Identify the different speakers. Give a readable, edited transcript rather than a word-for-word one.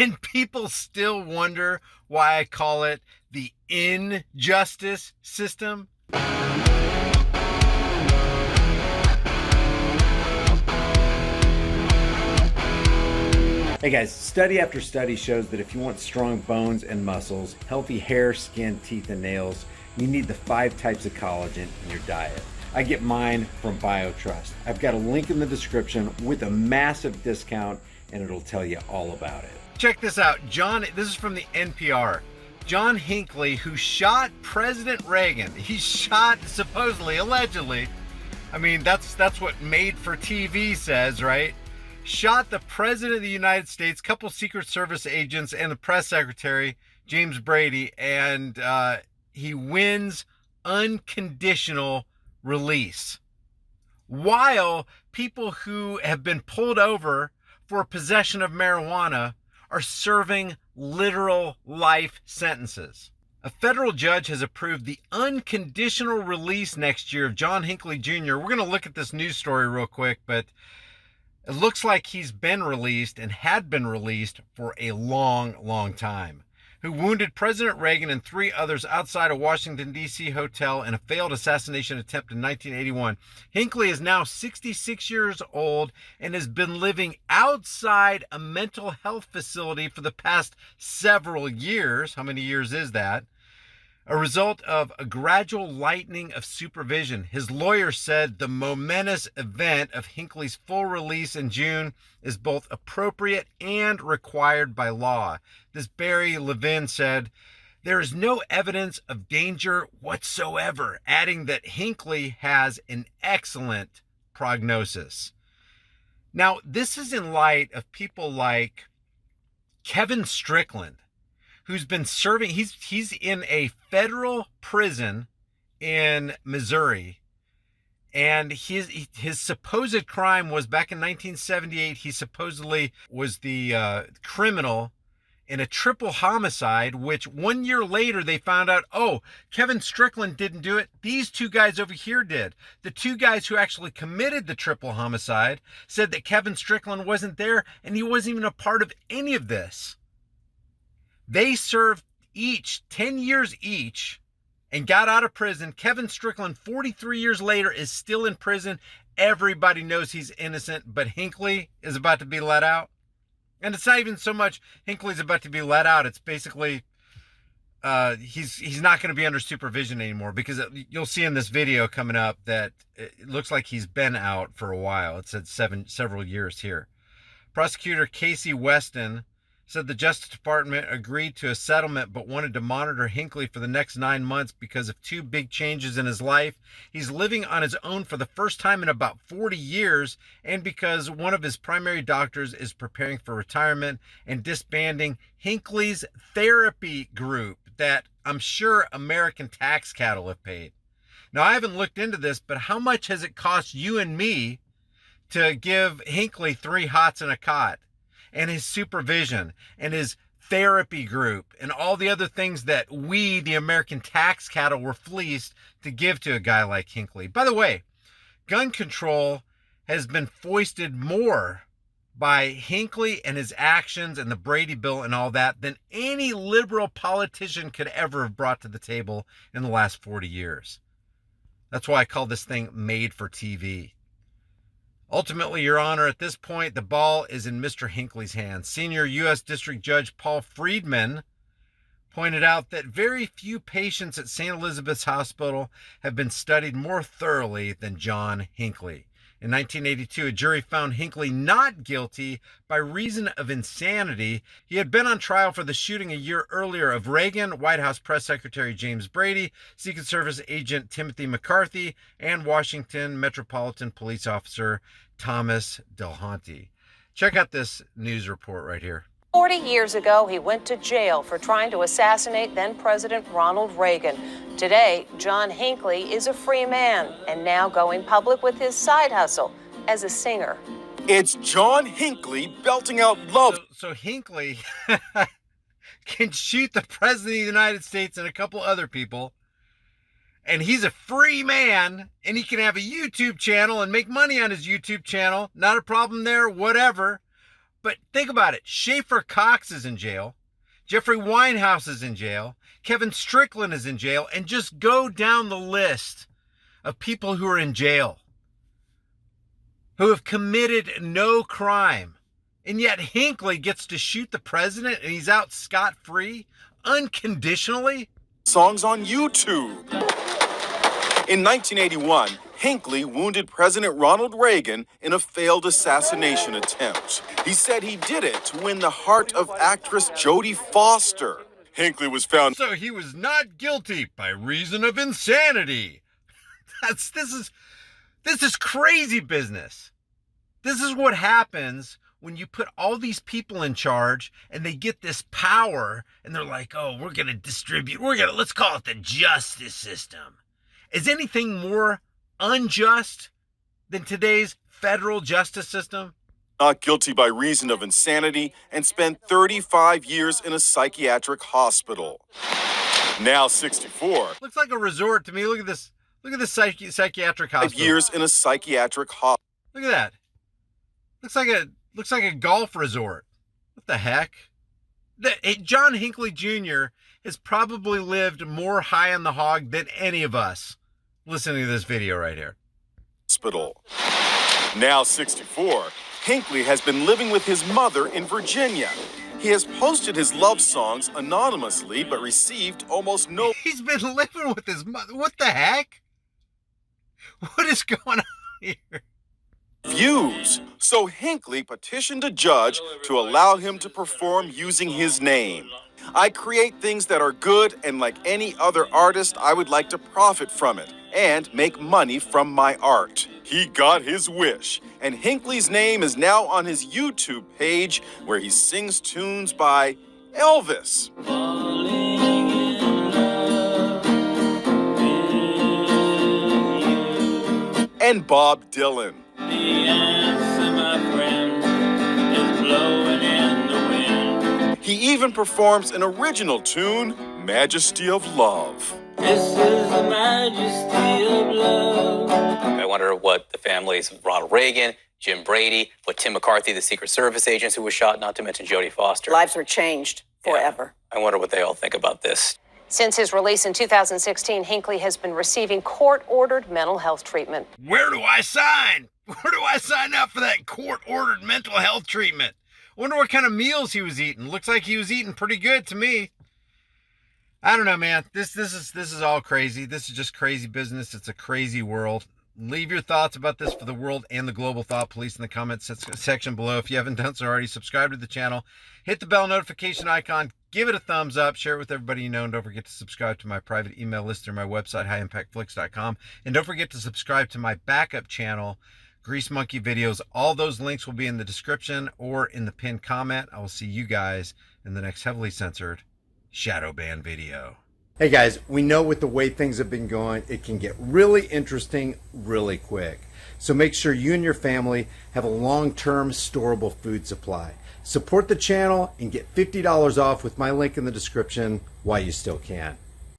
Speaker 1: And people still wonder why I call it the injustice system.
Speaker 2: Hey guys, study after study shows that if you want strong bones and muscles, healthy hair, skin, teeth, and nails, you need the 5 types of collagen in your diet. I get mine from BioTrust. I've got a link in the description with a massive discount, and it'll tell you all about it.
Speaker 1: Check this out. This is from the NPR. John Hinckley, who shot President Reagan, he shot, supposedly, allegedly, I mean, that's what Made for TV says, right? Shot the President of the United States, couple Secret Service agents, and the press secretary, James Brady, and he wins unconditional release. While people who have been pulled over for possession of marijuana are serving literal life sentences. A federal judge has approved the unconditional release next year of John Hinckley Jr. We're going to look at this news story real quick, but it looks like he's been released and had been released for a long, long time. Who wounded President Reagan and 3 others outside a Washington, D.C. hotel in a failed assassination attempt in 1981. Hinckley is now 66 years old and has been living outside a mental health facility for the past several years. How many years is that? A result of a gradual lightening of supervision. His lawyer said the momentous event of Hinckley's full release in June is both appropriate and required by law. This Barry Levin said, there is no evidence of danger whatsoever, adding that Hinckley has an excellent prognosis. Now, this is in light of people like Kevin Strickland, who's been serving, he's in a federal prison in Missouri, and his supposed crime was back in 1978. He supposedly was the criminal in a triple homicide, which 1 year later they found out, oh, Kevin Strickland didn't do it. These 2 guys over here did. The 2 guys who actually committed the triple homicide said that Kevin Strickland wasn't there and he wasn't even a part of any of this. They served each 10 years each and got out of prison. Kevin Strickland, 43 years later, is still in prison. Everybody knows he's innocent, but Hinckley is about to be let out. And it's not even so much Hinckley's about to be let out. It's basically he's not going to be under supervision anymore, because you'll see in this video coming up that it looks like he's been out for a while. It said several years here. Prosecutor Casey Weston said the Justice Department agreed to a settlement but wanted to monitor Hinckley for the next 9 months because of 2 big changes in his life. He's living on his own for the first time in about 40 years, and because one of his primary doctors is preparing for retirement and disbanding Hinckley's therapy group that I'm sure American tax cattle have paid. Now, I haven't looked into this, but how much has it cost you and me to give Hinckley 3 hots and a cot, and his supervision, and his therapy group, and all the other things that we, the American tax cattle, were fleeced to give to a guy like Hinckley? By the way, gun control has been foisted more by Hinckley and his actions and the Brady bill and all that than any liberal politician could ever have brought to the table in the last 40 years. That's why I call this thing made for TV. Ultimately, Your Honor, at this point, the ball is in Mr. Hinckley's hands. Senior U.S. District Judge Paul Friedman pointed out that very few patients at St. Elizabeth's Hospital have been studied more thoroughly than John Hinckley. In 1982, a jury found Hinckley not guilty by reason of insanity. He had been on trial for the shooting a year earlier of Reagan, White House Press Secretary James Brady, Secret Service agent Timothy McCarthy, and Washington Metropolitan Police Officer Thomas Delhonte. Check out this news report right here.
Speaker 3: 40 years ago, he went to jail for trying to assassinate then-President Ronald Reagan. Today, John Hinckley is a free man and now going public with his side hustle as a singer.
Speaker 4: It's John Hinckley belting out love.
Speaker 1: So Hinckley can shoot the President of the United States and a couple other people, and he's a free man, and he can have a YouTube channel and make money on his YouTube channel. Not a problem there, whatever. But think about it. Schaefer Cox is in jail. Jeffrey Winehouse is in jail. Kevin Strickland is in jail. And just go down the list of people who are in jail, who have committed no crime. And yet Hinckley gets to shoot the president and he's out scot-free, unconditionally.
Speaker 4: Songs on YouTube. In 1981, Hinckley wounded President Ronald Reagan in a failed assassination attempt. He said he did it to win the heart of actress Jodie Foster. Hinckley was found.
Speaker 1: So he was not guilty by reason of insanity. This is crazy business. This is what happens when you put all these people in charge and they get this power and they're like, oh, we're going to distribute. Let's call it the justice system. Is anything more unjust than today's federal justice system?
Speaker 4: Not guilty by reason of insanity and spent 35 years in a psychiatric hospital. Now 64.
Speaker 1: Looks like a resort to me. Look at this. Look at this psychiatric hospital.
Speaker 4: 5 years in a psychiatric hospital.
Speaker 1: Look at that. Looks like a golf resort. What the heck? John Hinckley Jr. has probably lived more high on the hog than any of us listening to this video right here.
Speaker 4: Hospital. Now 64. Hinckley has been living with his mother in Virginia. He has posted his love songs anonymously, but received almost no.
Speaker 1: He's been living with his mother. What the heck? What is going on here?
Speaker 4: Views. So Hinckley petitioned a judge to allow him to perform using his name. I create things that are good, and like any other artist, I would like to profit from it and make money from my art. He got his wish, and Hinckley's name is now on his YouTube page where he sings tunes by Elvis. And Bob Dylan.
Speaker 5: The answer, my friend, is blowing in the wind.
Speaker 4: He even performs an original tune, Majesty of Love.
Speaker 5: This is the majesty of love.
Speaker 6: I wonder what the families of Ronald Reagan, Jim Brady, what Tim McCarthy, the Secret Service agents who was shot, not to mention Jodie Foster.
Speaker 7: Lives were changed forever.
Speaker 6: Yeah, I wonder what they all think about this.
Speaker 3: Since his release in 2016, Hinckley has been receiving court-ordered mental health treatment.
Speaker 1: Where do I sign? Where do I sign up for that court-ordered mental health treatment? I wonder what kind of meals he was eating. Looks like he was eating pretty good to me. I don't know, man. This is all crazy. This is just crazy business. It's a crazy world. Leave your thoughts about this for the world and the global thought police in the comments section below. If you haven't done so already, subscribe to the channel. Hit the bell notification icon. Give it a thumbs up. Share it with everybody you know. And don't forget to subscribe to my private email list through my website, highimpactflix.com. And don't forget to subscribe to my backup channel, Grease Monkey Videos. All those links will be in the description or in the pinned comment. I will see you guys in the next heavily censored shadow ban video.
Speaker 2: Hey guys, we know with the way things have been going, it can get really interesting really quick. So make sure you and your family have a long-term storable food supply. Support the channel and get $50 off with my link in the description while you still can.